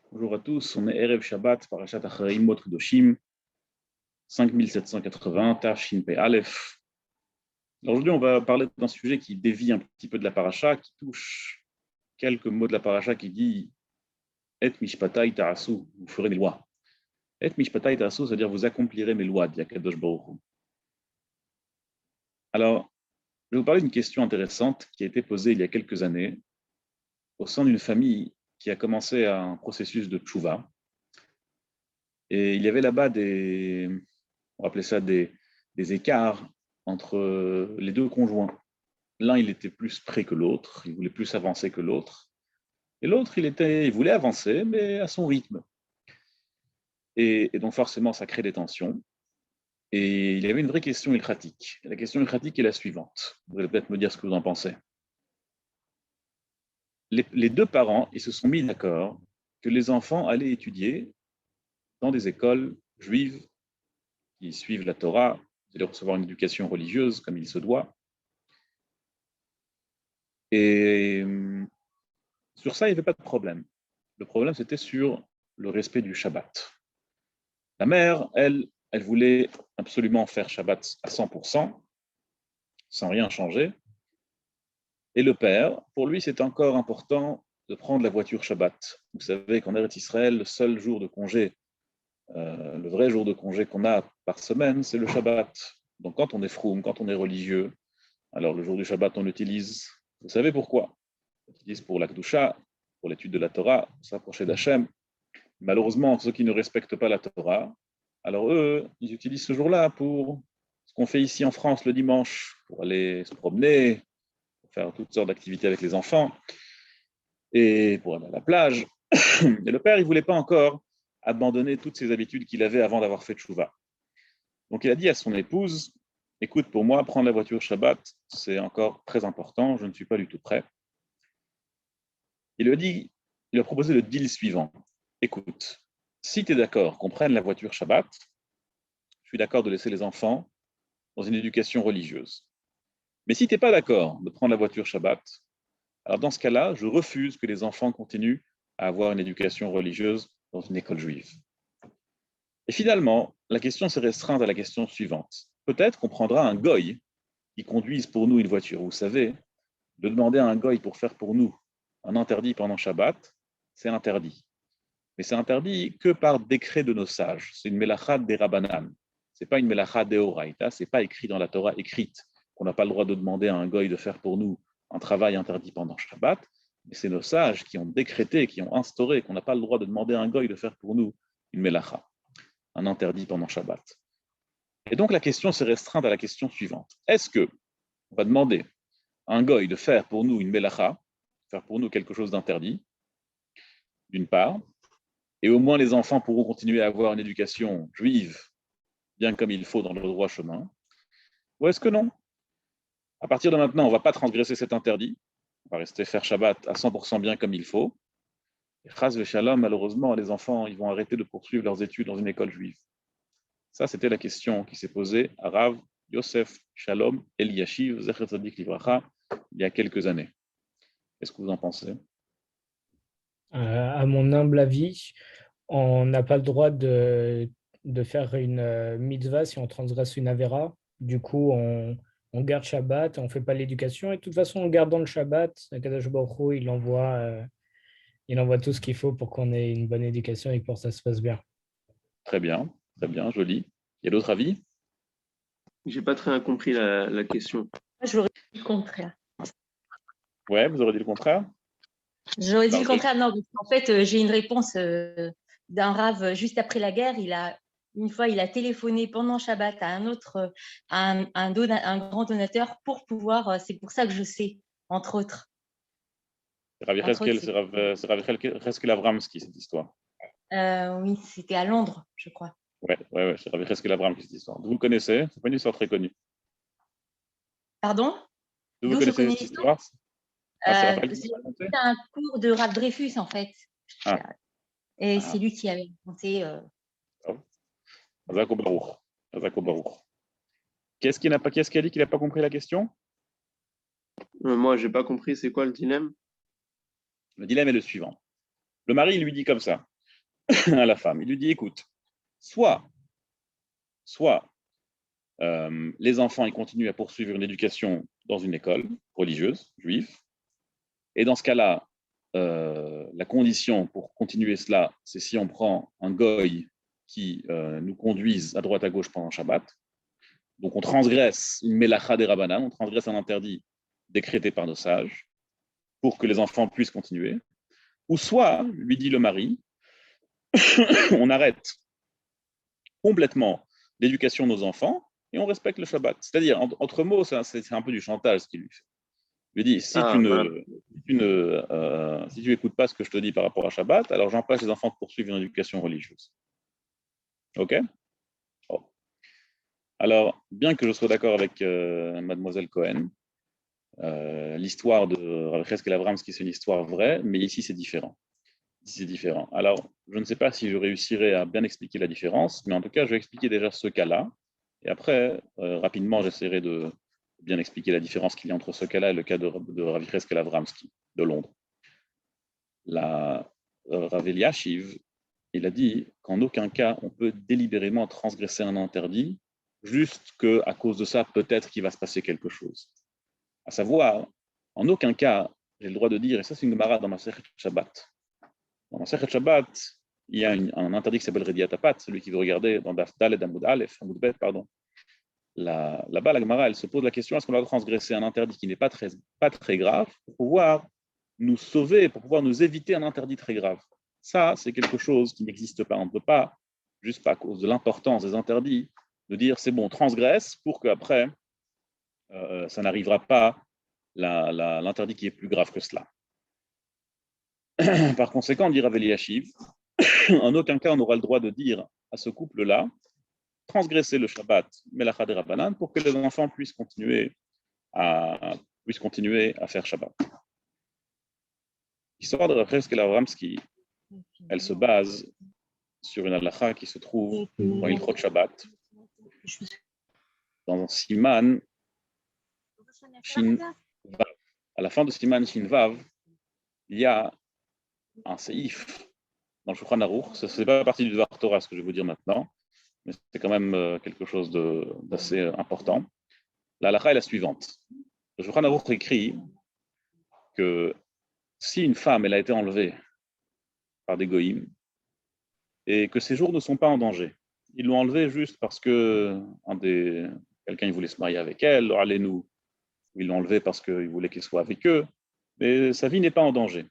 Bonjour à tous, on est Erev Shabbat, Parashat Acharei Mot Kedoshim, 5780, Tafshin Pe Aleph. Aujourd'hui, on va parler d'un sujet qui dévie un petit peu de la paracha, qui touche quelques mots de la paracha qui dit Et mishpatai ta'asu, vous ferez mes lois. Et mishpatai ta'asu, c'est-à-dire vous accomplirez mes lois, dit Akadosh Baruch Hu. Alors, je vais vous parler d'une question intéressante qui a été posée il y a quelques années au sein d'une famille qui a commencé un processus de tchouva. Et il y avait là-bas on va appeler ça des écarts entre les deux conjoints. L'un, il était plus près que l'autre, il voulait plus avancer que l'autre. Et l'autre, il voulait avancer, mais à son rythme. Et donc forcément, ça crée des tensions. Et il y avait une vraie question ilkhatique. La question ilkhatique est la suivante. Vous allez peut-être me dire ce que vous en pensez. Les deux parents, ils se sont mis d'accord que les enfants allaient étudier dans des écoles juives qui suivent la Torah, c'est-à-dire recevoir une éducation religieuse comme il se doit. Et sur ça, il n'y avait pas de problème. Le problème, c'était sur le respect du Shabbat. La mère, elle voulait absolument faire Shabbat à 100%, sans rien changer. Et le père, pour lui, c'est encore important de prendre la voiture Shabbat. Vous savez qu'en Eretz Israël, le seul jour de congé, le vrai jour de congé qu'on a par semaine, c'est le Shabbat. Donc quand on est froum, quand on est religieux, alors le jour du Shabbat, on l'utilise. Vous savez pourquoi? On l'utilise pour la Kedusha, pour l'étude de la Torah, pour s'approcher d'Hachem. Malheureusement, ceux qui ne respectent pas la Torah, alors eux, ils utilisent ce jour-là pour ce qu'on fait ici en France le dimanche, pour aller se promener, pour faire toutes sortes d'activités avec les enfants, et pour aller à la plage. Et le père, il ne voulait pas encore abandonner toutes ses habitudes qu'il avait avant d'avoir fait Tchouva. Donc il a dit à son épouse, écoute, pour moi, prendre la voiture Shabbat, c'est encore très important, je ne suis pas du tout prêt. Il lui a proposé le deal suivant. Écoute, si tu es d'accord qu'on prenne la voiture Shabbat, je suis d'accord de laisser les enfants dans une éducation religieuse. Mais si tu n'es pas d'accord de prendre la voiture Shabbat, alors dans ce cas-là, je refuse que les enfants continuent à avoir une éducation religieuse dans une école juive. Et finalement, la question s'est restreinte à la question suivante. Peut-être qu'on prendra un goy qui conduise pour nous une voiture. Vous savez, de demander à un goy pour faire pour nous un interdit pendant Shabbat, c'est interdit. Mais c'est interdit que par décret de nos sages. C'est une melacha des Rabbanan. Ce n'est pas une melacha des Oraïta, ce n'est pas écrit dans la Torah écrite qu'on n'a pas le droit de demander à un goy de faire pour nous un travail interdit pendant Shabbat, mais c'est nos sages qui ont décrété, qui ont instauré qu'on n'a pas le droit de demander à un goy de faire pour nous une melacha, un interdit pendant Shabbat. Et donc la question s'est restreinte à la question suivante. Est-ce qu'on va demander à un goy de faire pour nous une melacha, faire pour nous quelque chose d'interdit, d'une part, et au moins les enfants pourront continuer à avoir une éducation juive, bien comme il faut dans le droit chemin, ou est-ce que non? À partir de maintenant, on ne va pas transgresser cet interdit, on va rester faire Shabbat à 100% bien comme il faut, et Chas v'Shalom, malheureusement, les enfants ils vont arrêter de poursuivre leurs études dans une école juive. Ça, c'était la question qui s'est posée à Rav Yosef Shalom Eliashiv Zecher Tzadik Livracha il y a quelques années. Qu'est-ce que vous en pensez? À mon humble avis, on n'a pas le droit de faire une mitzvah si on transgresse une avéra. Du coup, on garde Shabbat, on ne fait pas l'éducation. Et de toute façon, en gardant le Shabbat, Akadosh Baruch Hu, il envoie tout ce qu'il faut pour qu'on ait une bonne éducation et que pour ça se passe bien. Très bien, joli. Il y a d'autres avis? J'ai pas très bien compris la question. Moi, j'aurais dit le contraire. Ouais, vous aurez dit le contraire? J'aurais dit le contraire, non, parce qu'en fait, j'ai une réponse d'un rave juste après la guerre. Une fois, il a téléphoné pendant Shabbat à un autre, un grand donateur pour pouvoir, c'est pour ça que je sais, entre autres. C'est Rav Yecheskel Avramski, cette histoire. Oui, c'était à Londres, je crois. Ouais, c'est Rav Yecheskel Avramski, cette histoire. Vous le connaissez? C'est pas une histoire très connue. Pardon? Vous D'où je connaissez connais cette histoire? c'est un cours de Rav Dreyfus, en fait. Ah. Et c'est lui qui avait raconté. Azako Baruch. Qu'est-ce qui a dit qu'il n'a pas compris la question? Moi, j'ai pas compris. C'est quoi le dilemme? Le dilemme est le suivant. Le mari lui dit comme ça. à la femme. Il lui dit, écoute, soit les enfants ils continuent à poursuivre une éducation dans une école religieuse, juive, et dans ce cas-là, la condition pour continuer cela, c'est si on prend un goy qui nous conduise à droite à gauche pendant Shabbat. Donc on transgresse une melacha des Rabbanan, on transgresse un interdit décrété par nos sages pour que les enfants puissent continuer. Ou soit, lui dit le mari, on arrête complètement l'éducation de nos enfants et on respecte le Shabbat. C'est-à-dire, entre mots, c'est un peu du chantage ce qu'il lui fait. Il lui dit, si tu n'écoutes pas ce que je te dis par rapport à Shabbat, alors j'empêche les enfants de poursuivre une éducation religieuse. OK? Oh. Alors, bien que je sois d'accord avec mademoiselle Cohen, l'histoire de Rav Cheskel Avramsky, c'est une histoire vraie, mais ici c'est différent. Alors, je ne sais pas si je réussirai à bien expliquer la différence, mais en tout cas, je vais expliquer déjà ce cas-là. Et après, rapidement, j'essaierai de bien expliquer la différence qu'il y a entre ce cas-là et le cas de Rav Cheskel Avramsky de Londres. Rav Eliashiv, il a dit qu'en aucun cas, on peut délibérément transgresser un interdit, juste qu'à cause de ça, peut-être qu'il va se passer quelque chose. À savoir, en aucun cas, j'ai le droit de dire, et ça c'est une Gemara dans Masechet Shabbat. Dans Masechet Shabbat, il y a un interdit qui s'appelle Rediat Apat, celui qui veut regarder dans Daf Daled Amud Aleph, Amud Bet, pardon. Là-bas, la Gemara, elle se pose la question, est-ce qu'on doit transgresser un interdit qui n'est pas très grave pour pouvoir nous sauver, pour pouvoir nous éviter un interdit très grave? Ça, c'est quelque chose qui n'existe pas. On ne peut pas, juste à cause de l'importance des interdits, de dire c'est bon, on transgresse pour qu'après, ça n'arrivera pas l'interdit qui est plus grave que cela. Par conséquent, dit Rav Eliashiv, en aucun cas on aura le droit de dire à ce couple-là, transgresser le Shabbat, Melacha de Rabbanan, pour que les enfants puissent continuer à faire Shabbat. L'histoire de Rav Cheskel Avramsky, elle se base sur une halacha qui se trouve dans Ilchot Shabbat, dans Siman Shin Vav. À la fin de Siman Shin Vav, il y a un seif dans le Shulchan Aruch. Ce n'est pas partie du Dvar Torah, ce que je vais vous dire maintenant, mais c'est quand même quelque chose d'assez important. La halacha est la suivante. Le Shulchan Aruch écrit que si une femme elle a été enlevée par des goïms et que ses jours ne sont pas en danger, ils l'ont enlevée juste parce que quelqu'un voulait se marier avec elle, allez-nous, ils l'ont enlevée parce qu'il voulait qu'il soit avec eux, mais sa vie n'est pas en danger.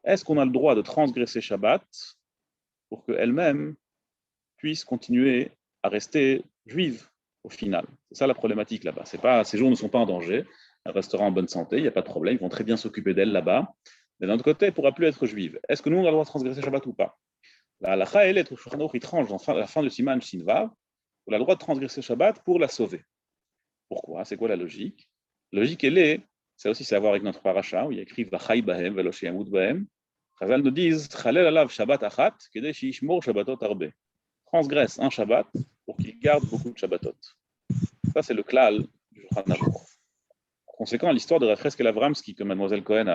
Est-ce qu'on a le droit de transgresser Shabbat pour qu'elle-même puisse continuer à rester juive au final? C'est ça la problématique là-bas. C'est pas, ces jours ne sont pas en danger, elle restera en bonne santé, il n'y a pas de problème, ils vont très bien s'occuper d'elle là-bas, mais d'un autre côté, elle ne pourra plus être juive. Est-ce que nous, on a le droit de transgresser Shabbat ou pas? La halacha, elle est au Shulchan Aruch, il tranche à la fin de Siman Shin Vav, on a le droit de transgresser Shabbat pour la sauver. Pourquoi? C'est quoi la logique? La logique, elle est, ça aussi c'est à voir avec notre paracha, où il y a écrit Vachai Bahem, Velo Sheyamut Bahem. Chazal nous disent Chalel alav Shabbat achat, kedei sheyishmor Shabbatot arbe. Transgresse un Shabbat pour qu'il garde beaucoup de Shabbatot. Ça, c'est le klal du Shulchan Aruch. Par conséquent, l'histoire de Rav Cheskel Avramsky, que mademoiselle Cohen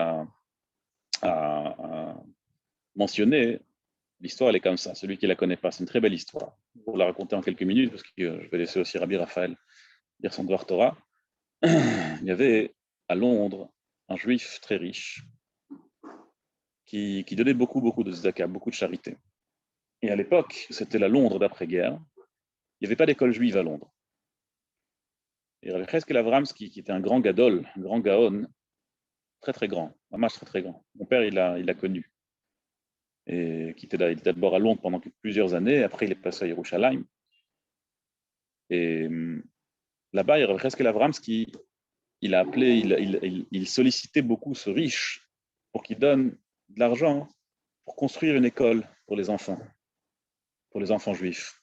a mentionné, l'histoire, elle est comme ça. Celui qui ne la connaît pas, c'est une très belle histoire. Pour la raconter en quelques minutes, parce que je vais laisser aussi Rabbi Raphaël lire son Dvar Torah. Il y avait à Londres un juif très riche qui donnait beaucoup de tzedaka, beaucoup de charité. Et à l'époque, c'était la Londres d'après-guerre, il n'y avait pas d'école juive à Londres. Et Rav Cheskel Avramsky, qui était un grand gadol, un grand gaon, très très grand, un match très très grand. Mon père, il l'a connu. Et qui était d'abord à Londres pendant plusieurs années, après il est passé à Yerushalayim. Et là-bas, il y a Rav Cheskel Avramsky, il sollicitait beaucoup ce riche pour qu'il donne de l'argent pour construire une école pour les enfants juifs.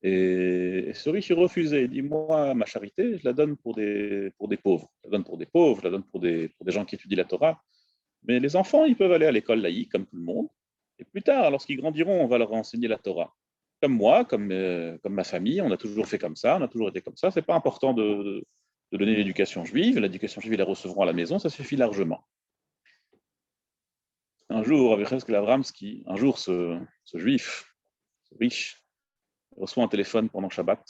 Et ce riche, il refusait. Il dit, moi, ma charité, je la donne pour des pauvres. Je la donne pour des pauvres, je la donne pour des gens qui étudient la Torah. Mais les enfants, ils peuvent aller à l'école laïque, comme tout le monde. Et plus tard, lorsqu'ils grandiront, on va leur enseigner la Torah. Comme moi, comme ma famille, on a toujours fait comme ça, on a toujours été comme ça. Ce n'est pas important de donner l'éducation juive. L'éducation juive, ils la recevront à la maison, ça suffit largement. Un jour, avec Yecheskel Avramsky, ce juif, ce riche, reçoit un téléphone pendant Shabbat.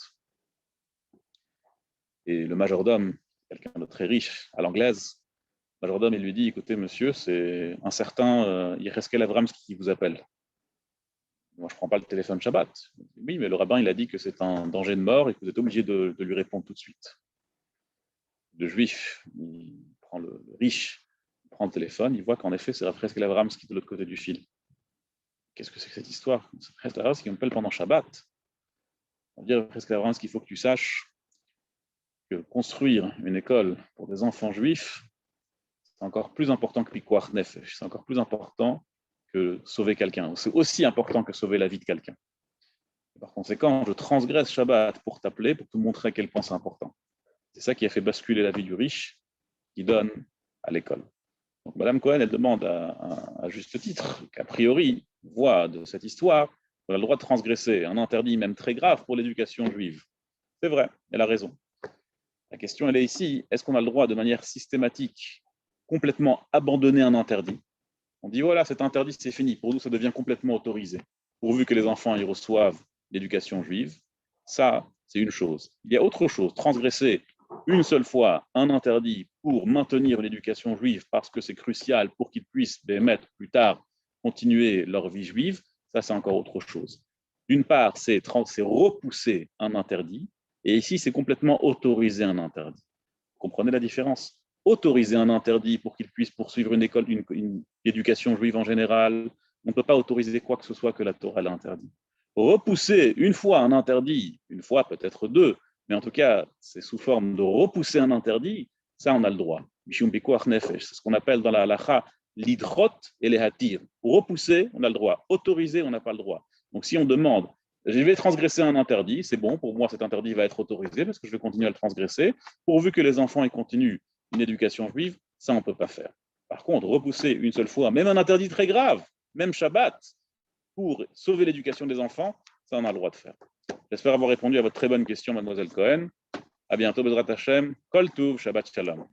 Et le majordome, quelqu'un de très riche, à l'anglaise, le majordome, il lui dit, écoutez, monsieur, c'est un certain Yecheskel Avramsky qui vous appelle. Moi, je ne prends pas le téléphone Shabbat. Oui, mais le rabbin, il a dit que c'est un danger de mort et que vous êtes obligé de lui répondre tout de suite. Le juif, il prend le riche, il prend le téléphone, il voit qu'en effet, c'est Yecheskel Avramsky de l'autre côté du fil. Qu'est-ce que c'est que cette histoire? C'est Yecheskel Avramsky qui m'appelle pendant Shabbat. On va dire Yecheskel Avramsky qu'il faut que tu saches que construire une école pour des enfants juifs, c'est encore plus important que Pikuach Nefesh, c'est encore plus important que sauver quelqu'un. C'est aussi important que sauver la vie de quelqu'un. Par conséquent, je transgresse Shabbat pour t'appeler, pour te montrer à quel point c'est important. C'est ça qui a fait basculer la vie du riche, qui donne à l'école. Donc, Madame Cohen, elle demande à juste titre, qu'a priori, voit de cette histoire, on a le droit de transgresser un interdit même très grave pour l'éducation juive. C'est vrai, elle a raison. La question, elle est ici, est-ce qu'on a le droit de manière systématique, complètement abandonner un interdit? On dit, voilà, cet interdit, c'est fini. Pour nous, ça devient complètement autorisé. Pourvu que les enfants y reçoivent l'éducation juive, ça, c'est une chose. Il y a autre chose, transgresser une seule fois un interdit pour maintenir l'éducation juive parce que c'est crucial pour qu'ils puissent mettre plus tard continuer leur vie juive, ça, c'est encore autre chose. D'une part, c'est repousser un interdit, et ici, c'est complètement autoriser un interdit. Vous comprenez la différence? Autoriser un interdit pour qu'ils puissent poursuivre une école, une éducation juive en général, on ne peut pas autoriser quoi que ce soit que la Torah l'a interdit. Repousser une fois un interdit, une fois peut-être deux, mais en tout cas, c'est sous forme de repousser un interdit, ça on a le droit. C'est ce qu'on appelle dans la halacha l'idrot et les hatir. Repousser, on a le droit. Autoriser, on n'a pas le droit. Donc si on demande, je vais transgresser un interdit, c'est bon, pour moi cet interdit va être autorisé parce que je vais continuer à le transgresser, pourvu que les enfants y continuent une éducation juive, ça on ne peut pas faire. Par contre, repousser une seule fois, même un interdit très grave, même Shabbat, pour sauver l'éducation des enfants, ça on a le droit de faire. J'espère avoir répondu à votre très bonne question, mademoiselle Cohen. À bientôt, Bezrat Hashem. Kol Tuv, Shabbat Shalom.